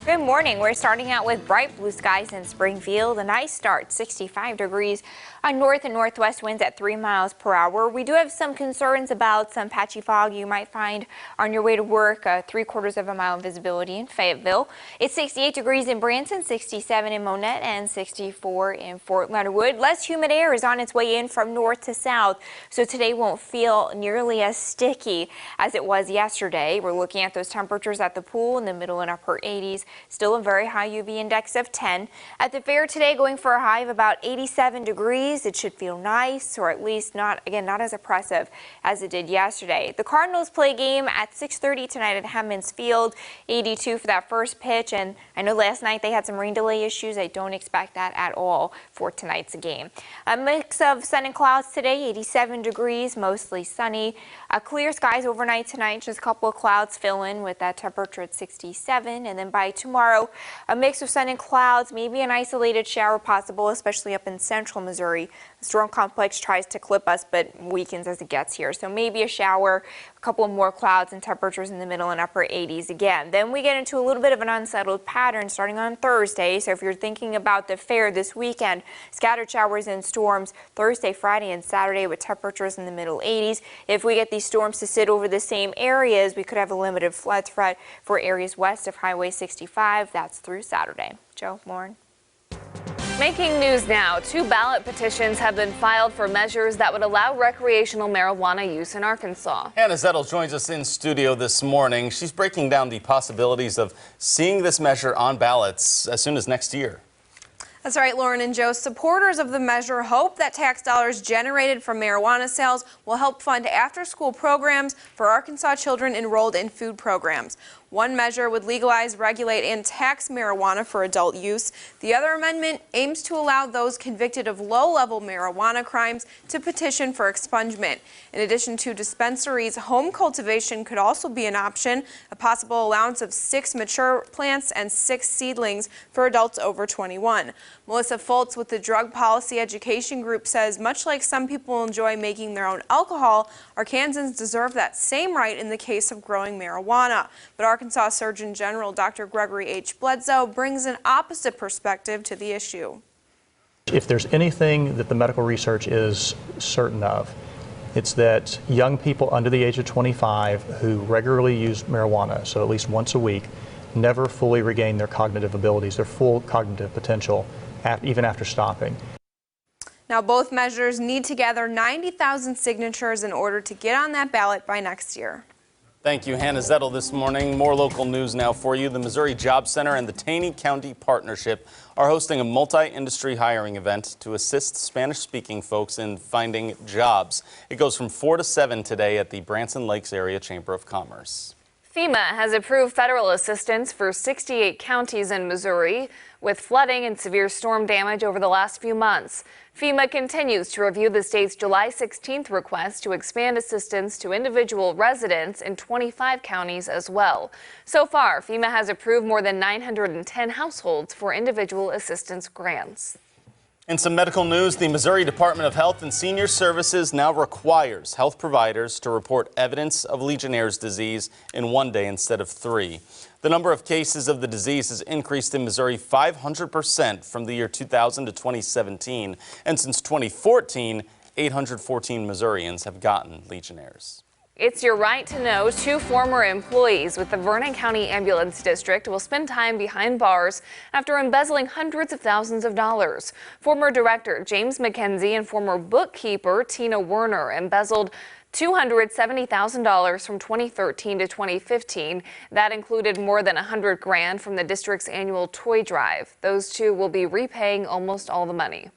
Good morning. We're starting out with bright blue skies in Springfield. A nice start, 65 degrees on north and northwest winds at 3 miles per hour. We do have some concerns about some patchy fog you might find on your way to work. 3/4 of a mile visibility in Fayetteville. It's 68 degrees in Branson, 67 in Monette, and 64 in Fort Leonard Wood. Less humid air is on its way in from north to south, so today won't feel nearly as sticky as it was yesterday. We're looking at those temperatures at the pool in the middle and upper 80s. Still a very high UV index of 10. At the fair today, going for a high of about 87 degrees. It should feel nice, or at least not as oppressive as it did yesterday. The Cardinals play game at 6:30 tonight at Hemmons Field. 82 for that first pitch, and I know last night they had some rain delay issues. I don't expect that at all for tonight's game. A mix of sun and clouds today, 87 degrees, mostly sunny. Clear skies overnight tonight, just a couple of clouds fill in with that temperature at 67, and then by tomorrow, a mix of sun and clouds, maybe an isolated shower possible, especially up in central Missouri. The storm complex tries to clip us, but weakens as it gets here. So maybe a shower, a couple of more clouds, and temperatures in the middle and upper 80s again. Then we get into a little bit of an unsettled pattern starting on Thursday. So if you're thinking about the fair this weekend, scattered showers and storms Thursday, Friday, and Saturday with temperatures in the middle 80s. If we get these storms to sit over the same areas, we could have a limited flood threat for areas west of Highway 65. That's through Saturday. Joe, Lauren. Making news now, 2 ballot petitions have been filed for measures that would allow recreational marijuana use in Arkansas. Hannah Zettel joins us in studio this morning. She's breaking down the possibilities of seeing this measure on ballots as soon as next year. That's right, Lauren and Joe. Supporters of the measure hope that tax dollars generated from marijuana sales will help fund after-school programs for Arkansas children enrolled in food programs. One measure would legalize, regulate, and tax marijuana for adult use. The other amendment aims to allow those convicted of low-level marijuana crimes to petition for expungement. In addition to dispensaries, home cultivation could also be an option. A possible allowance of 6 mature plants and 6 seedlings for adults over 21. Melissa Foltz with the Drug Policy Education Group says much like some people enjoy making their own alcohol, Arkansans deserve that same right in the case of growing marijuana. But Arkansas Surgeon General Dr. Gregory H. Bledsoe brings an opposite perspective to the issue. If there's anything that the medical research is certain of, it's that young people under the age of 25 who regularly use marijuana, so at least once a week, never fully regain their cognitive abilities, their full cognitive potential, even after stopping. Now, both measures need to gather 90,000 signatures in order to get on that ballot by next year. Thank you, Hannah Zettel, this morning. More local news now for you. The Missouri Job Center and the Taney County Partnership are hosting a multi-industry hiring event to assist Spanish-speaking folks in finding jobs. It goes from 4 to 7 today at the Branson Lakes Area Chamber of Commerce. FEMA has approved federal assistance for 68 counties in Missouri with flooding and severe storm damage over the last few months. FEMA continues to review the state's July 16th request to expand assistance to individual residents in 25 counties as well. So far, FEMA has approved more than 910 households for individual assistance grants. In some medical news, the Missouri Department of Health and Senior Services now requires health providers to report evidence of Legionnaire's disease in 1 day instead of 3. The number of cases of the disease has increased in Missouri 500% from the year 2000 to 2017, and since 2014, 814 Missourians have gotten Legionnaire's. It's your right to know. 2 former employees with the Vernon County Ambulance District will spend time behind bars after embezzling hundreds of thousands of dollars. Former director James McKenzie and former bookkeeper Tina Werner embezzled $270,000 from 2013 to 2015. That included more than $100 grand from the district's annual toy drive. Those 2 will be repaying almost all the money.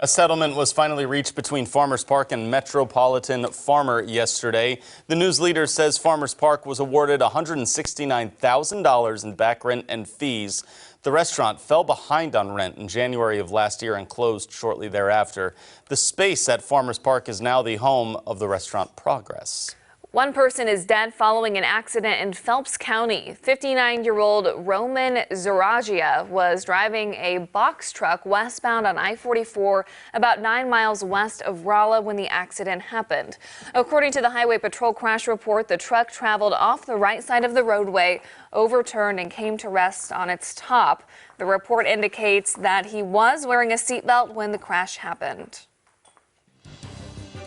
A settlement was finally reached between Farmers Park and Metropolitan Farmer yesterday. The news leader says Farmers Park was awarded $169,000 in back rent and fees. The restaurant fell behind on rent in January of last year and closed shortly thereafter. The space at Farmers Park is now the home of the restaurant Progress. One person is dead following an accident in Phelps County. 59-year-old Roman Zaragia was driving a box truck westbound on I-44 about 9 miles west of Rolla when the accident happened. According to the Highway Patrol crash report, the truck traveled off the right side of the roadway, overturned, and came to rest on its top. The report indicates that he was wearing a seatbelt when the crash happened.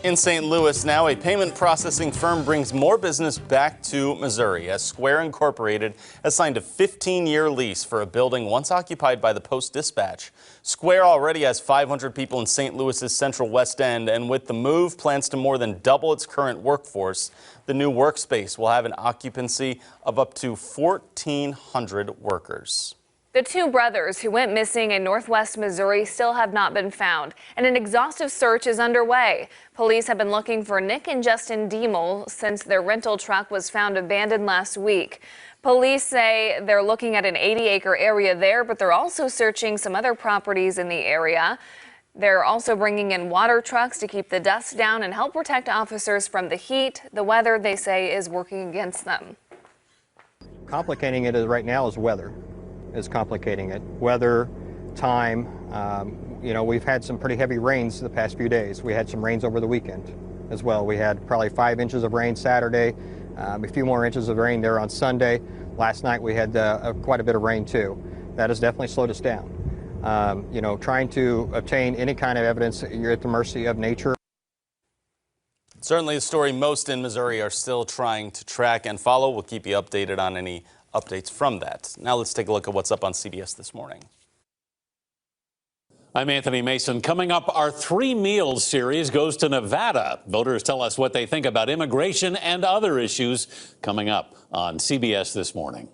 In St. Louis now, a payment processing firm brings more business back to Missouri as Square Incorporated has signed a 15-year lease for a building once occupied by the Post-Dispatch. Square already has 500 people in St. Louis's Central West End, and with the move, plans to more than double its current workforce. The new workspace will have an occupancy of up to 1,400 workers. The two brothers who went missing in northwest Missouri still have not been found, and an exhaustive search is underway. Police have been looking for Nick and Justin Diemel since their rental truck was found abandoned last week. Police say they're looking at an 80-acre area there, but they're also searching some other properties in the area. They're also bringing in water trucks to keep the dust down and help protect officers from the heat. The weather, they say, is working against them. Complicating it right now is weather. Is complicating it. Weather, time, we've had some pretty heavy rains the past few days. We had some rains over the weekend as well. We had probably 5 inches of rain Saturday, a few more inches of rain there on Sunday. Last night we had quite a bit of rain too. That has definitely slowed us down. Trying to obtain any kind of evidence, you're at the mercy of nature. Certainly a story most in Missouri are still trying to track and follow. We'll keep you updated on any updates from that. Now let's take a look at what's up on CBS This Morning. I'm Anthony Mason. Coming up, our 3 Meals series goes to Nevada. Voters tell us what they think about immigration and other issues coming up on CBS This Morning.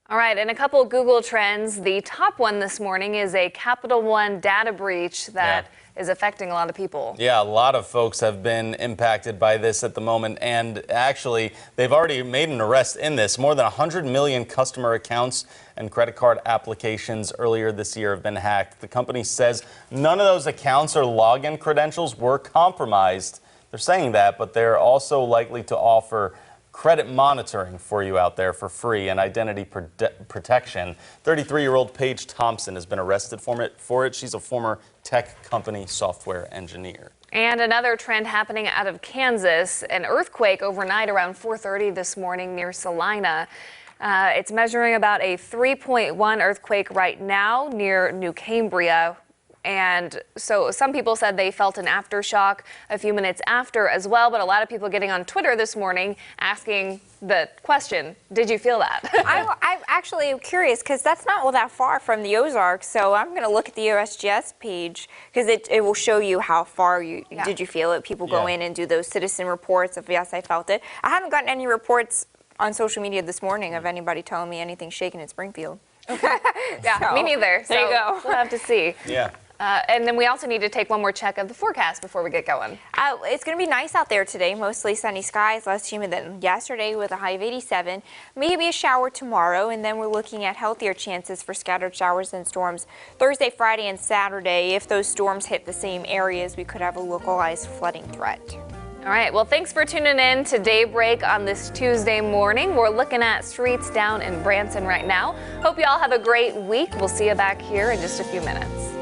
All right, and a couple of Google trends. The top one this morning is a Capital One data breach that is affecting a lot of people. Yeah, a lot of folks have been impacted by this at the moment, and actually they've already made an arrest in this. More than 100 million customer accounts and credit card applications earlier this year have been hacked. The company says none of those accounts or login credentials were compromised. They're saying that, but they're also likely to offer credit monitoring for you out there for free and identity protection. 33-year-old Paige Thompson has been arrested for it. She's a former tech company software engineer. And another trend happening out of Kansas, an earthquake overnight around 4:30 this morning near Salina. It's measuring about a 3.1 earthquake right now near New Cambria. And so some people said they felt an aftershock a few minutes after as well, but a lot of people getting on Twitter this morning asking the question, did you feel that? I'm actually curious because that's not all that far from the Ozarks, so I'm going to look at the USGS page because it will show you how far did you feel it. People go in and do those citizen reports of yes, I felt it. I haven't gotten any reports on social media this morning of anybody telling me anything shaking in Springfield. Okay. Yeah, me neither. There you go. We'll have to see. Yeah. And then we also need to take one more check of the forecast before we get going. It's going to be nice out there today, mostly sunny skies, less humid than yesterday with a high of 87. Maybe a shower tomorrow, and then we're looking at healthier chances for scattered showers and storms Thursday, Friday, and Saturday. If those storms hit the same areas, we could have a localized flooding threat. All right, well, thanks for tuning in to Daybreak on this Tuesday morning. We're looking at streets down in Branson right now. Hope you all have a great week. We'll see you back here in just a few minutes.